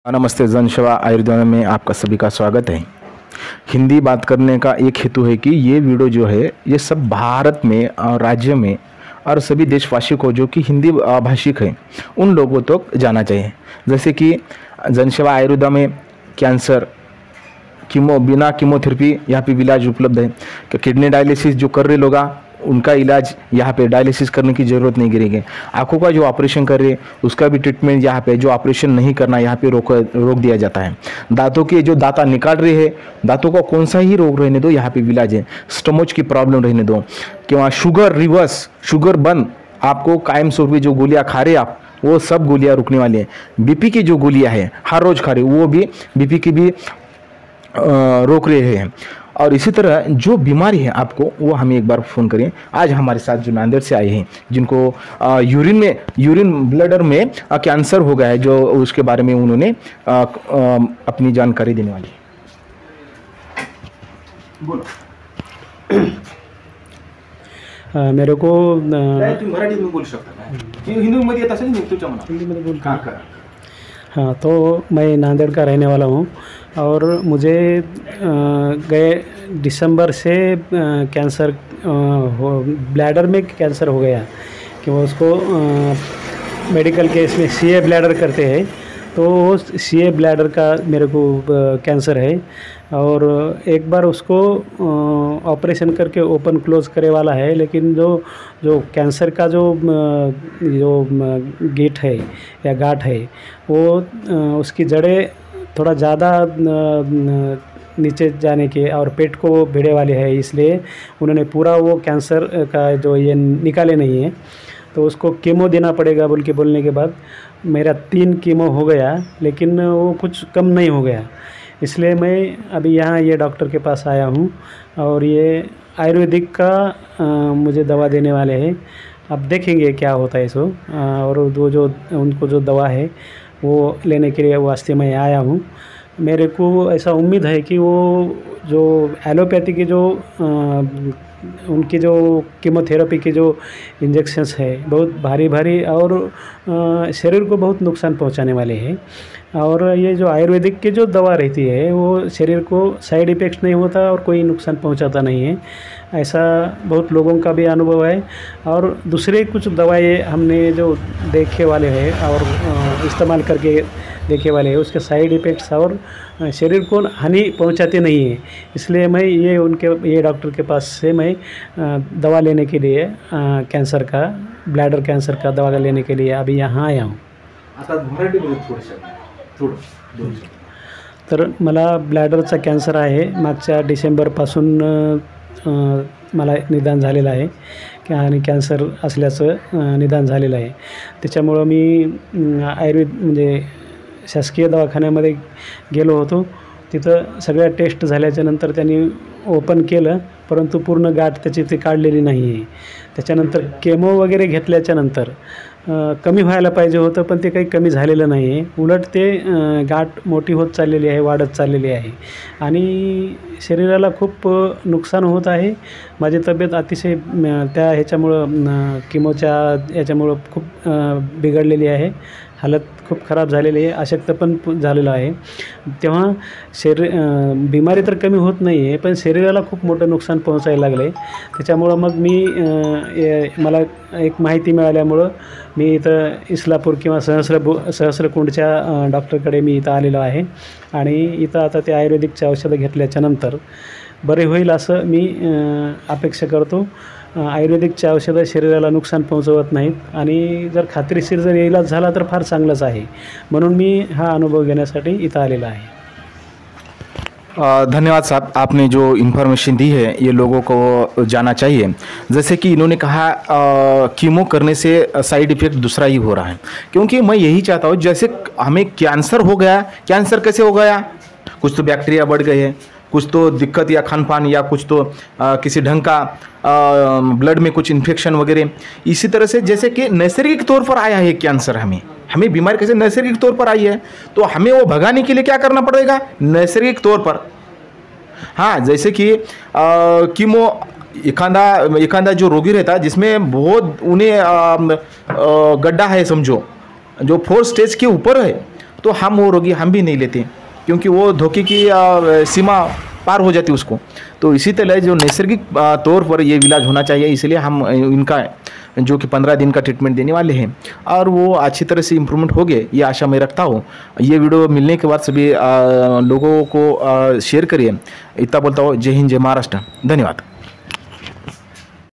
नमस्ते, जनसेवा आयुर्वेद में आपका सभी का स्वागत है। हिंदी बात करने का एक हेतु है कि ये वीडियो जो है ये सब भारत में और राज्य में और सभी देशवासियों को जो कि हिंदी भाषिक है उन लोगों तक जाना चाहिए। जैसे कि जनसेवा आयुर्वेद में कैंसर बिना कीमोथेरेपी यहाँ पे इलाज उपलब्ध है कि किडनी डायलिसिस जो कर रहे लोग उनका इलाज यहाँ पे डायलिसिस करने की ज़रूरत नहीं गिरेगी। आंखों का जो ऑपरेशन कर रहे उसका भी ट्रीटमेंट यहाँ पे, जो ऑपरेशन नहीं करना यहाँ पे रोक दिया जाता है। दांतों के जो दांता निकाल रहे हैं, दांतों का कौन सा ही रोग रहने दो यहाँ पे इलाज है। स्टमच की प्रॉब्लम रहने दो कि वहाँ शुगर रिवर्स, शुगर बंद, आपको कायम स्वरूपी जो गोलियाँ खा रहे आप वो सब गोलियाँ रुकने वाली हैं। बीपी की जो गोलियाँ हैं हर रोज़ खा रहे वो भी बीपी की भी रोक रहे हैं। और इसी तरह जो बीमारी है आपको वो हमें एक बार फ़ोन करें। आज हमारे साथ जो नांदेड़ से आए हैं जिनको यूरिन ब्लडर में कैंसर हो गया है, जो उसके बारे में उन्होंने अपनी जानकारी देने वाली है। बोलो। मेरे को मराठी में बोल सकता है, हिंदी में येत असेल तुझ्या मनात हिंदी में बोल। करा। हाँ, तो मैं नांदेड़ का रहने वाला हूँ और मुझे गए दिसंबर से कैंसर ब्लैडर में कैंसर हो गया कि वो उसको मेडिकल केस में सीए ब्लैडर करते हैं, तो वो सीए ब्लैडर का मेरे को कैंसर है। और एक बार उसको ऑपरेशन करके ओपन क्लोज करे वाला है, लेकिन जो कैंसर का जो गेट है या गांठ है वो उसकी जड़ें थोड़ा ज़्यादा नीचे जाने के और पेट को भिड़े वाले है, इसलिए उन्होंने पूरा वो कैंसर का जो ये निकाले नहीं है, तो उसको कीमो देना पड़ेगा बोलने के बाद मेरा 3 कीमो हो गया, लेकिन वो कुछ कम नहीं हो गया। इसलिए मैं अभी यहाँ ये डॉक्टर के पास आया हूँ और ये आयुर्वेदिक का मुझे दवा देने वाले हैं। अब देखेंगे क्या होता है इसको, और वो जो उनको जो दवा है वो लेने के लिए वास्ते मैं आया हूँ। मेरे को ऐसा उम्मीद है कि वो जो एलोपैथी की जो उनकी जो कीमोथेरेपी की जो इंजेक्शंस है बहुत भारी और शरीर को बहुत नुकसान पहुंचाने वाले हैं। और ये जो आयुर्वेदिक की जो दवा रहती है वो शरीर को साइड इफ़ेक्ट्स नहीं होता और कोई नुकसान पहुंचाता नहीं है, ऐसा बहुत लोगों का भी अनुभव है। और दूसरे कुछ दवाएं हमने जो देखे वाले हैं और इस्तेमाल करके देखे वाले हैं, उसके साइड इफ़ेक्ट्स और शरीर को हानि पहुंचाते नहीं है। इसलिए मैं ये डॉक्टर के पास से मैं दवा लेने के लिए कैंसर का, ब्लैडर कैंसर का दवा लेने के लिए अभी यहाँ आया हूँ। तर मला ब्लॅडरचा कॅन्सर आहे, मागच्या डिसेंबरपासून मला निदान झालेलं आहे आणि कॅन्सर असल्याचं निदान झालेलं आहे। त्याच्यामुळं मी आयुर्वेद म्हणजे शासकीय दवाखान्यामध्ये गेलो होतो, तिथं सगळ्या टेस्ट झाल्याच्या नंतर त्यांनी ओपन केलं, परंतु पूर्ण गाठ त्याची ती काढलेली नाही आहे। त्याच्यानंतर केमो वगैरे घेतल्याच्या नंतर कमी व्हायला पाहिजे होतं, पण ते काही कमी झालेलं नाही आहे, उलट ते गाठ मोठी होत चाललेली आहे, वाढत चाललेली आहे आणि शरीराला खूप नुकसान होत आहे। माझी तब्येत अतिशय त्या ह्याच्यामुळं कीमोच्या याच्यामुळं खूप बिघडलेली आहे, हालत खूप खराब झालेली आहे, अशक्त पण झालेलं आहे। तेव्हा बिमारी तर कमी होत नाही आहे, पण शरीराला खूप मोठं नुकसान पोहोचायला लागलं आहे। त्याच्यामुळं मग मला एक माहिती मिळाल्यामुळं मी इथं इस्लापूर किंवा सहस्रकुंडच्या डॉक्टरकडे मी इथं आलेलो आहे आणि इथं आता ते आयुर्वेदिकची औषधं घेतल्याच्यानंतर बरे होईल असं मी अपेक्षा करतो। आयुर्वेदिकची औषधं शरीराला नुकसान पोहोचवत नाहीत आणि जर खात्रीशीर जर इलाज झाला तर फार चांगलंच आहे, म्हणून मी हा अनुभव घेण्यासाठी इथं आलेला आहे। धन्यवाद साहब, आपने जो इन्फॉर्मेशन दी है ये लोगों को जाना चाहिए। जैसे कि इन्होंने कहा कीमो करने से साइड इफ़ेक्ट दूसरा ही हो रहा है, क्योंकि मैं यही चाहता हूँ जैसे हमें कैंसर हो गया, कैंसर कैसे हो गया, कुछ तो बैक्टीरिया बढ़ गए हैं, कुछ तो दिक्कत या खान पान या कुछ तो किसी ढंग का ब्लड में कुछ इन्फेक्शन वगैरह। इसी तरह से जैसे कि नैसर्गिक तौर पर आया है कैंसर, हमें बीमारी कैसे नैसर्गिक तौर पर आई है, तो हमें वो भगाने के लिए क्या करना पड़ेगा नैसर्गिक तौर पर। हाँ, जैसे कि कीमो एखादा जो रोगी रहता है जिसमें बहुत उन्हें गड्ढा है समझो, जो 4 स्टेज के ऊपर है, तो हम वो रोगी हम भी नहीं लेते, क्योंकि वो धोखे की सीमा पार हो जाती उसको। तो इसी तरह जो नैसर्गिक तौर पर ये इलाज होना चाहिए, इसलिए हम इनका जो कि 15 दिन का ट्रीटमेंट देने वाले हैं और वो अच्छी तरह से इम्प्रूवमेंट हो गए, ये आशा मैं रखता हूँ। ये वीडियो मिलने के बाद सभी लोगों को शेयर करिए। इतना बोलता हूँ, जय हिंद, जय महाराष्ट्र, धन्यवाद।